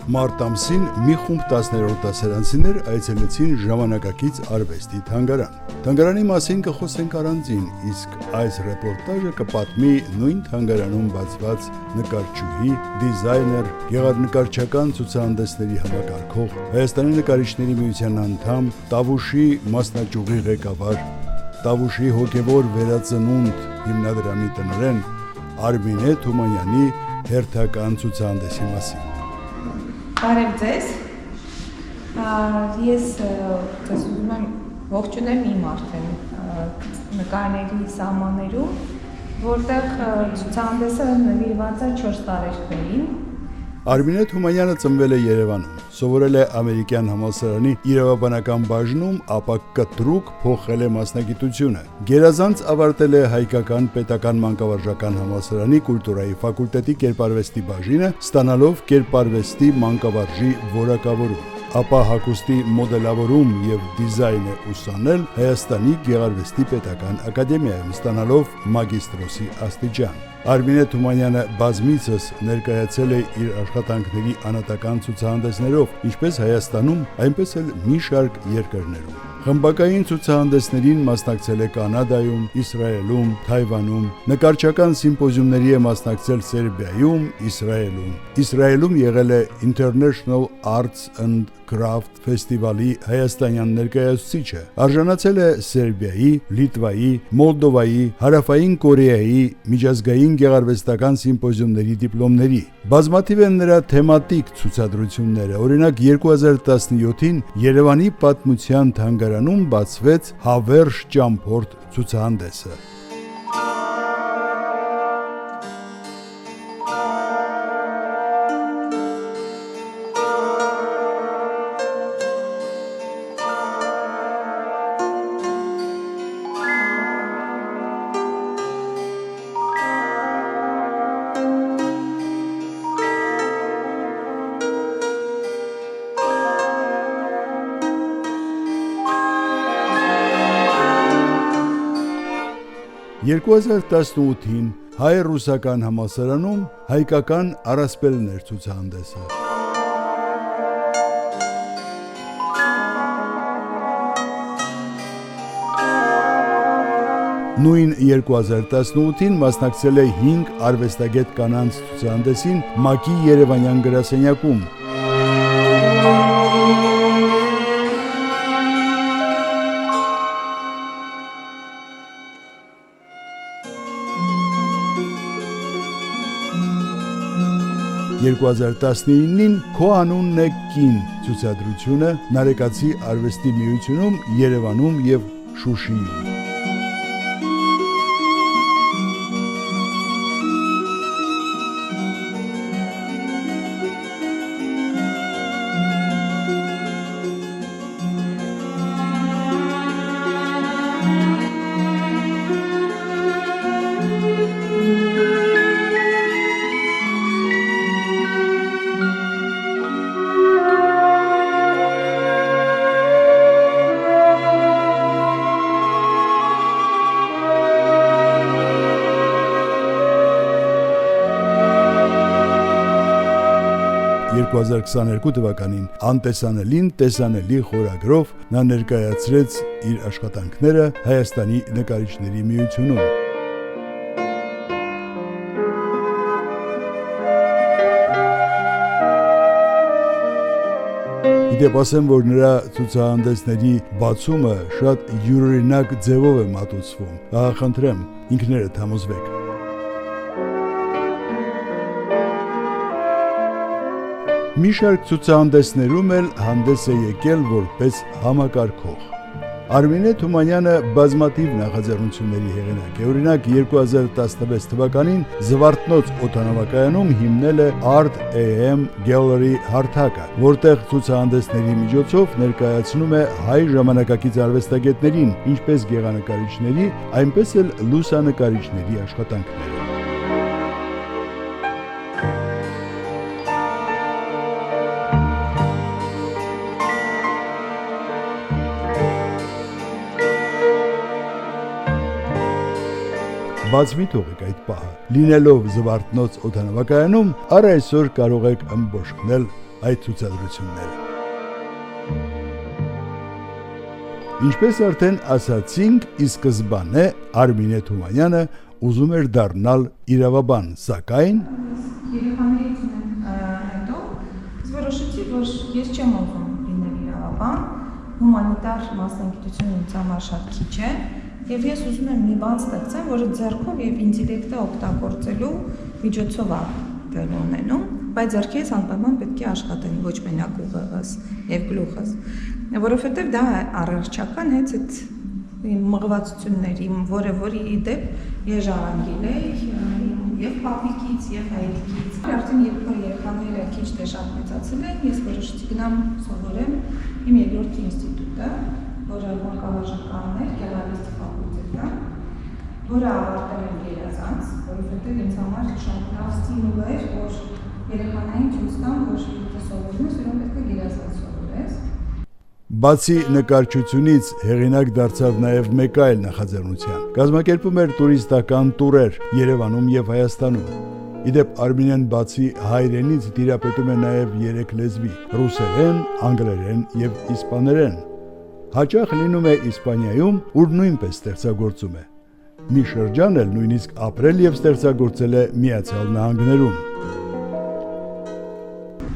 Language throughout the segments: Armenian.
Մարտ ամսին մի խումբ 10-րդ դասարանցիներ այցելեցին ժամանակակից արվեստի թանգարան։ Թանգարանի մասին կխոսենք առանձին, իսկ այս ռեպորտաժը կպատմի նույն թանգարանում բացված նկարչուհի, դիզայներ, գեղանկարչական ցուցահանդեսների համակարգող, Հայաստանի նկարիչների միության անդամ, Տավուշի մասնաճյուղի ղեկավար, Տավուշի հոգևոր վերածնունդ հիմնադրամի տնօրեն Արմինե Թումանյանի հերթական ցուցահանդեսի մասին։ Բարև ձեզ, ես ձեզ ուզում եմ ողջունել իմ արդեն նկարների սահմաններում, որտեղ ցուցահանդեսը նվիրված է 4 տարեկանին։ Արմինե Թումանյանը ծնվել է Երևանում, սովորել է ամերիկյան համալսարանի իրավաբանական բաժնում, ապա կտրուկ փոխել է մասնագիտությունը։ Գերազանց ավարտել է Հայկական պետական մանկավարժական համալսարանի կուլտուրայի ֆակուլտետի կերպարվեստի բաժինը, ստանալով կերպարվեստի մանկավարժի որակավորում, ապա հագուստի մոդելավորում եւ դիզայն է ուսանել Հայաստանի Գեղարվեստի պետական ակադեմիայում, ստանալով մագիստրոսի աստիճան։ Արմինե Թումանյանը բազմիցս ներկայացել է իր աշխատանքների անհատական ցուցահանդեսներով, ինչպես Հայաստանում, այնպես էլ մի շարք երկրներում։ Խմբակային ցուցահանդեսներին մասնակցել է Կանադայում, Իսրայելում, Թայվանում, նկարչական սիմպոզիումների է մասնակցել Սերբիայում, Իսրայելում եղել է International Arts and Craft ֆեստիվալի հայաստանյան ներկայացուցիչը, արժանացել է Սերբիայի, Լիտվայի, Մոլդովայի, Հարավային Կորեայի միջազգային գեղարվեստական սիմպոզիումների դիպլոմների։ Բազմաթիվ են նրա թեմատիկ ցուցադրությունները, օրինակ 2017-ին Երևանի պատմության թանգարանում բացվեց Հավերժ ճամփորդ ցուցահանդեսը։ «2018-ին հայ-ռուսական համալսարանում հայկական առասպելներ ցուցահանդեսը։ Նույն 2018-ին մասնակցել է 5 արվեստագետ կանանց ցուցահանդեսին ՄԱԿ-ի Երևանյան գրասենյակում։ «2019-ին Քո անունն է կին» ցուցադրությունը Նարեկացի արվեստի միությունում, Երևանում եւ Շուշիում։ թվականին «Անտեսանելին տեսանելի» խորագրով նա ներկայացրեց իր աշխատանքները Հայաստանի նկարիչների միությունում։ Իդեպ ասեմ, որ նրա ցուցահանդեսների բացումը շատ յուրօրինակ ձևով է մատուցվում։ Խնդրեմ, ինքներդ համոզվեք։ Մի շարք ցուցահանդեսներում էլ հանդես է եկել որպես համակարգող։ Արմինե Թումանյանը բազմաթիվ նախաձեռնությունների հեղինակ է, օրինակ 2016 թվականին Զվարթնոց օդանավակայանում հիմնել է Art AM Gallery հարթակը, որտեղ ցուցահանդեսների միջոցով ներկայացնում է հայ ժամանակակից արվեստագետներին, ինչպես գեղանկարիչների, այնպես էլ լուսանկարիչների աշխատանքները։ Բացվի թողեք այդ պահը։ Լինելով Զվարթնոց օդանավակայանում, առ այսօր կարող եք ըմբոշխնել այդ ցուցադրությունները։ Ինչպես արդեն ասացինք, ի սկզբանե Արմինե Թումանյանը ուզում էր դառնալ իրավաբան, սակայն երեխաներից հետո որոշեցի, որ ես չեմ ուզում լինել իրավաբան, հումանիտար մասնագիտությունը ինձ համար շատ քիչ է, եւ ես ուզում եմ մի բան ստեղծեմ, որը ձեռքով եւ ինտելեկտը օգտագործելու միջոցով է տեղի ունենում, բայց ձեռքից անպայման պետք է աշխատեն, ոչ մենակ ուղեղս եւ գլուխս, որովհետեւ դա առողջական հենց այդ մղվածությունների, որի դեպ ես ժառանգել եմ եւ պապիկից եւ հայրիկից։ Արդեն երեխաները քիչ թե շատ մեծացել են, ես որոշեցի գնամ սովորեմ իմ երկրորդ ինստիտուտը, որը մանկավարժականն էր, գեղարվեստի ֆակուլտետը, որը ավարտել եմ Գերազանց, որովհետեւ ինձ համար շատ լավ ստիմուլ էր, որ երեխաներին ցույց տամ, որ եթե սովորում ես, ուրեմն պետք է Գերազանց սովորես։ Բացի նկարչությունից հեղինակ դարձավ նաև մեկ այլ նախաձեռնության։ Կազմակերպում էր տուրիստական տուրեր Երևանում եւ Հայաստանում։ Իդեպ Արմինեն բացի հայերենից տիրապետում է նաև 3 լեզվի՝ ռուսերեն, անգլերեն եւ իսպաներեն։ Հաճախ լինում է Իսպանիայում, ուր նույնպես ստեղծագործում է։ Մի շրջան էլ նույնիսկ ապրել եւ ստեղծագործել է Միացյալ Նահանգներում։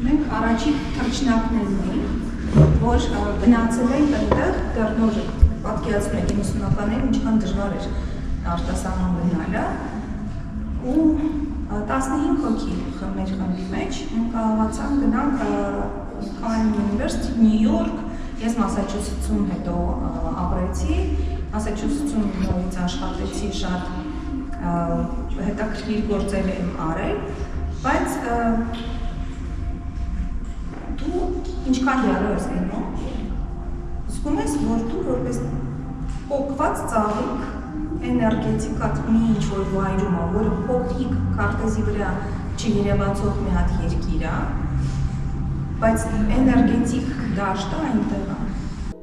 Մենք առաջին թռչնակներն ենք, որ գնացել ենք այնտեղ դեռ նոր պատկերացնում եք 90-ականներին ինչքան դժվար էր արտասահման գնալը ու 15 հոգի մեր խմբի մեջ մենք կարողացանք գնանք Columbia University, New York, ես Մասաչուսեթսում հետո ապրեցի, Մասաչուսեթսում նորից աշխատեցի, շատ հետաքրքիր գործեր եմ արել, բայց դու ինչքան դեռ ես լինում, զգում ես, որ դու որպես փոկված ծաղիկ էներգետիկատ մի ինչ-որ վայրում է, որը փոքրիկ քարտեզի վրա չերևացող մի հատ երկիր է, բայց էներգետիկ դաշտը այնտեղ է։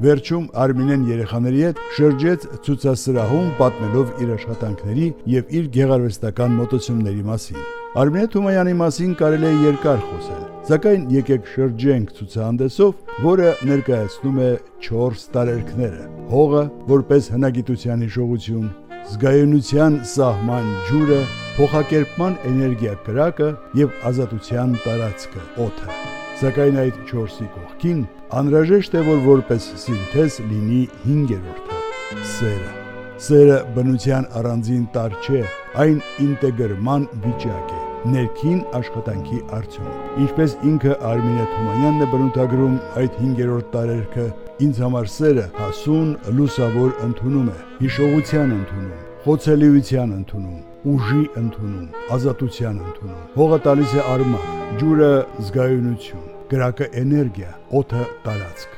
Վերջում Արմինեն երեխաների հետ շրջեց ցուցասրահում պատմելով իր աշխատանքների եւ իր գեղարվեստական մոտեցումների մասին։ Արմինե Թումանյանի մասին կարելի է երկար խոսել, սակայն եկեք շրջենք ցուցահանդեսով, որը ներկայացնում է 4 տարերքները՝ հողը որպես հնագիտության հիշողություն, զգայունության սահման ջուրը, փոխակերպման էներգիա կրակը եւ ազատության տարածքը՝ օդը։ Սակայն այդ 4-ի կողքին անհրաժեշտ է, որ որպես սինթեզ լինի 5-րդը՝ սերը։ Սերը բնության առանձին տար չէ, այն ինտեգրման վիճակ է, ներքին աշխատանքի արդյունք։ Ինչպես ինքը Արմինե Թումանյանն է բնութագրում այդ 5-րդ տարերքը, ինձ համար սերը հասուն, լուսավոր ընդունում է, հիշողության ընդունում, խոցելիության ընդունում, ուժի ընդունում, ազատության ընդունում։ Հողը տալիս է արմատ, ջուրը զգայունություն, կրակը էներգիա, օդը տարածք։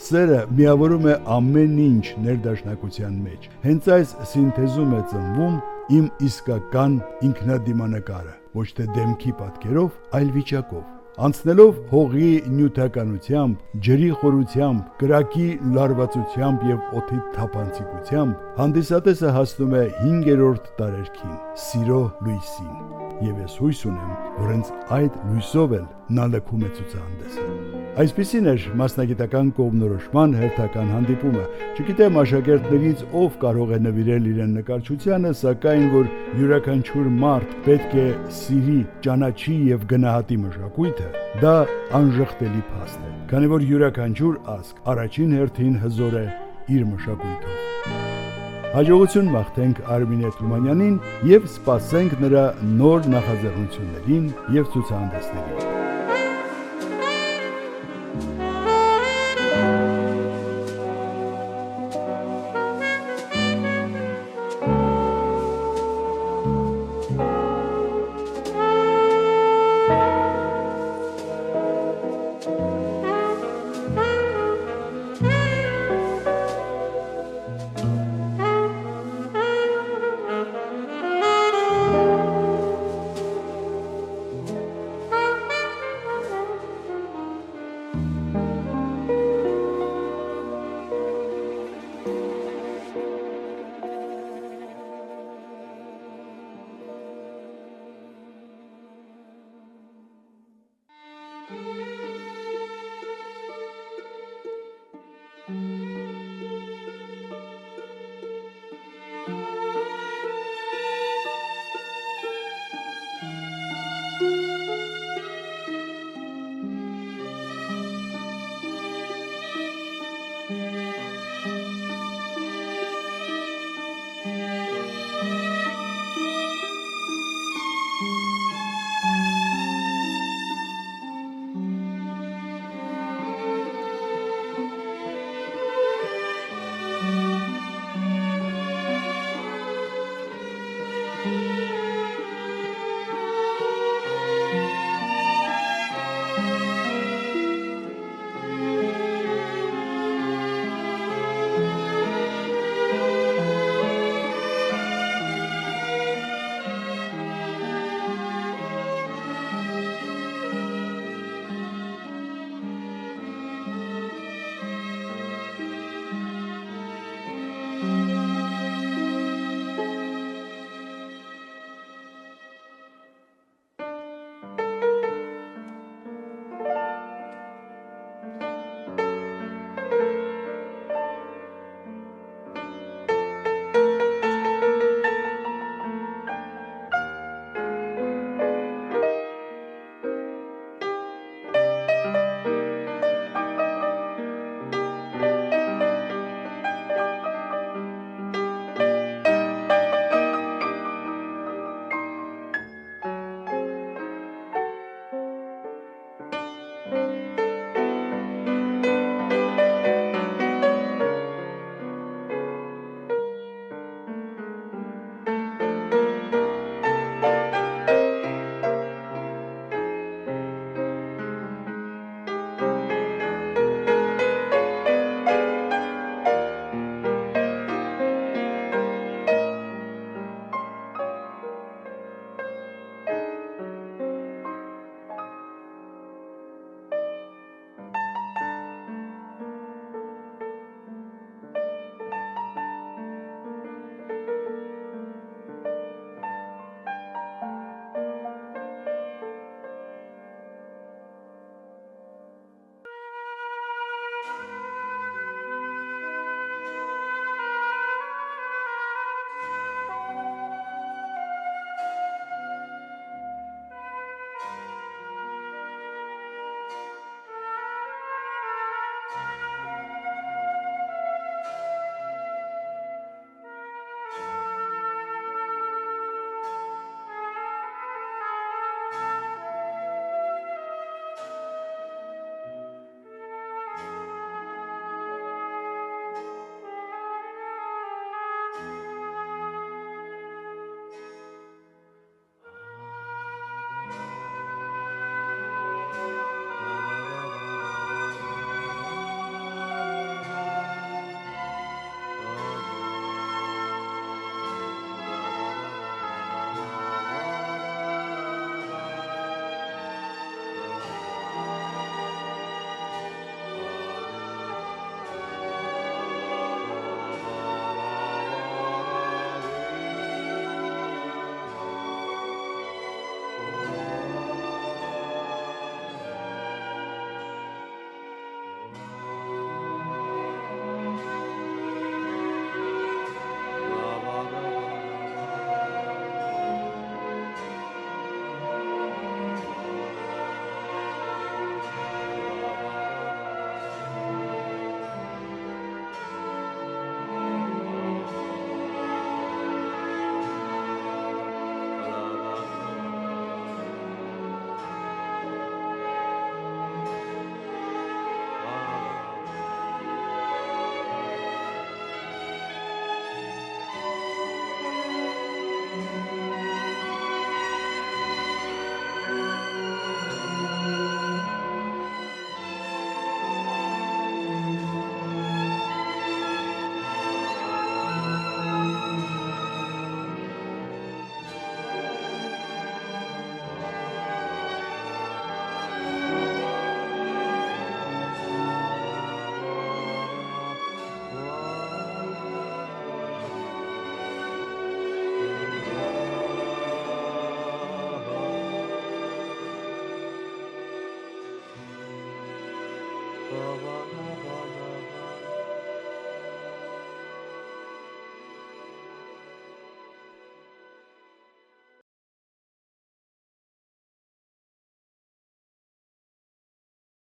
Սերը միավորում է ամեն ինչ ներդաշնակության մեջ։ Հենց այս սինթեզում է ծնվում իմ իսկական ինքնադիմանկարը, ոչ թե դեմքի պատկերով, այլ վիճակով։ Անցնելով հողի նյութականությամբ, ջրի խորությամբ, կրակի լարվածությամբ եւ օդի թափանցիկությամբ, հանդիսատեսը հասնում է 5-րդ տարերքին՝ սիրո լույսին։ Եվ ես հույս ունեմ, որ հենց այդ լույսով էլ նա լքում է ցուցահանդեսը։ Այսպիսին էր մասնագիտական կողմնորոշման հերթական հանդիպումը։ Չգիտեմ աշակերտներից ով կարող է նվիրել իրեն նկարչությանը, սակայն որ յուրաքանչյուր մարդ պետք է սիրի, ճանաչի եւ գնահատի մշակույթը, դա անժխտելի փաստ է, քանի որ յուրաքանչյուր ազգ առաջին հերթին հզոր է իր մշակույթով։ Հաջողություն մաղթենք Արմինե Թումանյանին եւ սպասենք նրա նոր նախաձեռնություններին եւ ցուցահանդեսներին։ Thank you.